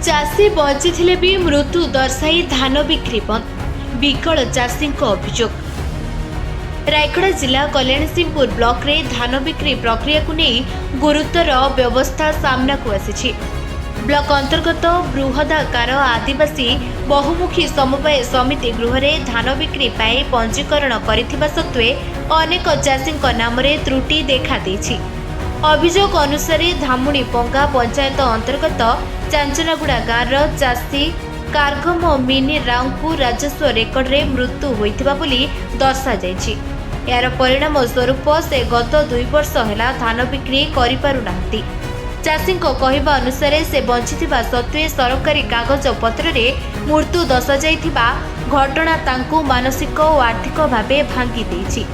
चाषी बंची भी मृत्यु दर्शाई धान बिक्री बंद विकल चाषी अभियोग। रायगढ़ जिला कल्याण सिंहपुर ब्लॉक रे धान बिक्री प्रक्रिया को नहीं गुरुतर व्यवस्था सामना को आसी। ब्लॉक अंतर्गत बृहदाकार आदिवासी बहुमुखी समवाय समिति गृह रे धान बिक्री पाई पंजीकरण करिथिबा सत्वे अनेक चाषी नाम रे त्रुटि देखा देछि। अभियोग अनुसार धामुणी पंगा पंचायत अंतर्गत चांचनागुड़ा गाँव चाषी कारगम मिनी राव को राजस्व रेकर्ड रे मृत्यु होइथिबा बोली दर्शा जायछि। यार परिणाम स्वरूप से गत 2 वर्ष हैला धान बिक्री करि पारु नाहंती। चाषी कहवा अनुसार से बंचिथिबा सत्वे सरकारी कागज पत्र रे मृत्यु दर्शा जाइथिबा घटना तांकु मानसिक और आर्थिक भावे भांगी देछि।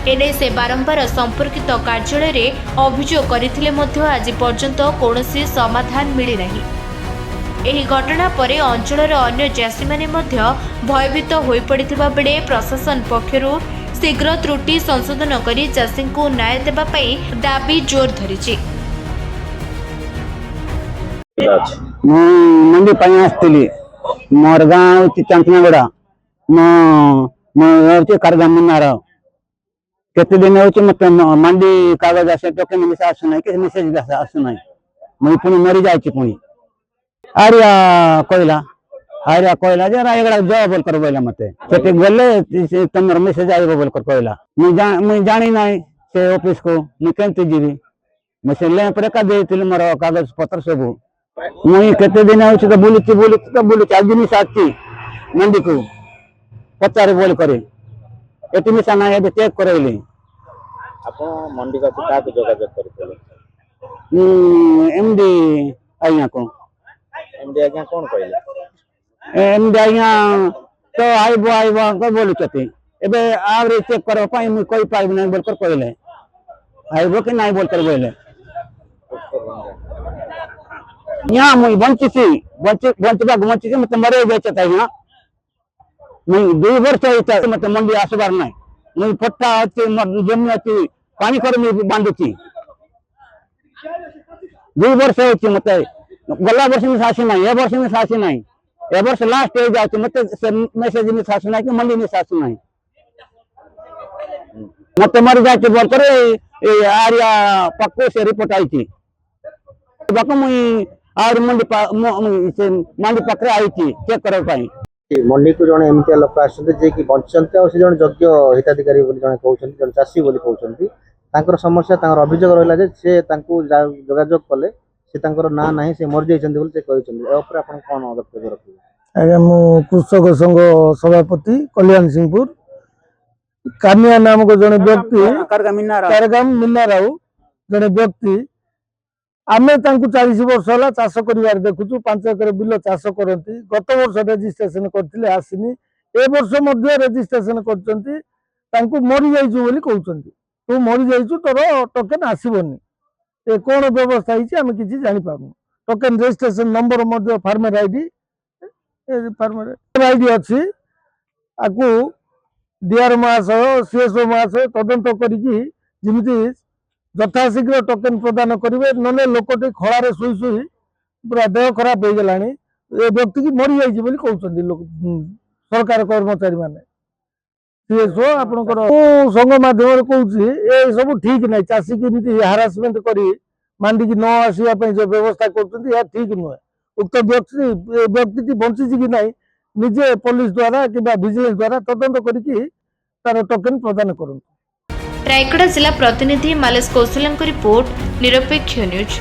एने से बारंबार संपर्कित कार्यालय रे अभियोग करथिले मध्य आज पर्यंत कौनसी समाधान मिली नहीं। एही घटना परे अंचलर अन्य चाषी माने मध्य भयभीत होई पड़िथिबा बेले प्रशासन पक्षरु शीघ्र त्रुटि संशोधन करी चाषी को न्याय देबा पई दाबी जोर धरिछि। मंडी पाई आसती मोर गाँव चांचनागुड़ा मो कारगाम मुन्नार केते दिन हो मत मंडी कागज आसे टोकन मिसा आसुना कि मेसेज आसुना मुई पुणी मरी जाइछि पुणी आरिया कहला जे रायगड़ा जाओ बोल कर बोला मते सेटे गले तमर मेसेज आइबो बोल कर कहला मुई जानी नाही से ऑफिस को मुई केनते जीवी मुसे ले पर का देतिल मोर कागज पत्र सब मुई केते दिन हो तो बोलुची आज दिन साथी मंडी को पचारे बोल करे एटी मिसा ना ए चेक करैली आपण मंडी का का जोगाजोग करथिले एमडी आइया को एमडी आज्ञा कोन कहले एमडी आइया तो आइबो को बोलुचती एबे आवरे चेक करो पाई मुई कोई पाइब नै बोल कर कहले आइबो कि नै बोल कर बोले यहाँ मुई बंची मत मरे जाता है मुई 2 वर्ष होता मत मंडी आसबार ना मुई फट्टा अच्छी जमी अच्छी पानी कर बांधुची 2 वर्ष हो मत गला वर्ष में सासी ना ए वर्ष में सासी ना ए वर्ष लास्ट हो जाए मत मेसेज में सासी ना कि मंडी में सासी ना मत मर जाए बोल कर आरिया पक्को से रिपोर्ट आई थी बाकी मुई और मंडी पाखे आई चेक कर मंडी को जने एमती लोक आसते जे कि बंचते और से जने योग्य हिताधिकारी बोली जने कहउछन जने चासी बोली कहउछन तांकर समस्या तांकर अभियोग रहला जे से तांको जोगाजोग कले से तांकर ना नाही से मर जाइछन बोली से कहउछन ए ऊपर आपण कोन वक्तव्य रखिबे आगे मु कृषक संघ सभापति कल्याण सिंहपुर कामिया नाम को जने व्यक्ति कारगाम मिन्ना राव जने व्यक्ति आमे तांकु 40 वर्ष होला चाष करिवार देखुछु 5 एकर बिल चाष करंती गत वर्ष रजिस्ट्रेशन करथिले आसिनी ए वर्ष मध्ये रजिस्ट्रेशन करचंती तांकु मरि जाइछु बोली कहउचंती तू मरि जाइछु तोर टोकन आसीबोनी ए कोन व्यवस्था हिची आमे किछि जानि पाबनु टोकन रजिस्ट्रेशन नंबर मध्ये फार्मर आईडी अछि आकु डीआर मास सीएसओ मास तदंत करिकि जिमिति यथाशीघ्र टोकन प्रदान करेंगे नने लोकटे खड़ारे शुई शुई पूरा देह खराब हो गलानी ए व्यक्ति की मरी जाइए बोली कहउछंती लोक सरकार कर्मचारी माने सीएसओ आपनकर संघ माध्यम कहउछि ए सब ठीक नै चासी की नीति हारासमेंट करी मंडी की न आसीया पई जो व्यवस्था करछंती या ठीक नुहे उक्त व्यक्ति की बंची कि नै निजे पुलिस द्वारा किबा विजिलेंस द्वारा तदंत करिकि तार टोकन प्रदान करन। रायगढ़ जिला प्रतिनिधि मालेश कौशल रिपोर्ट निरपेक्ष न्यूज।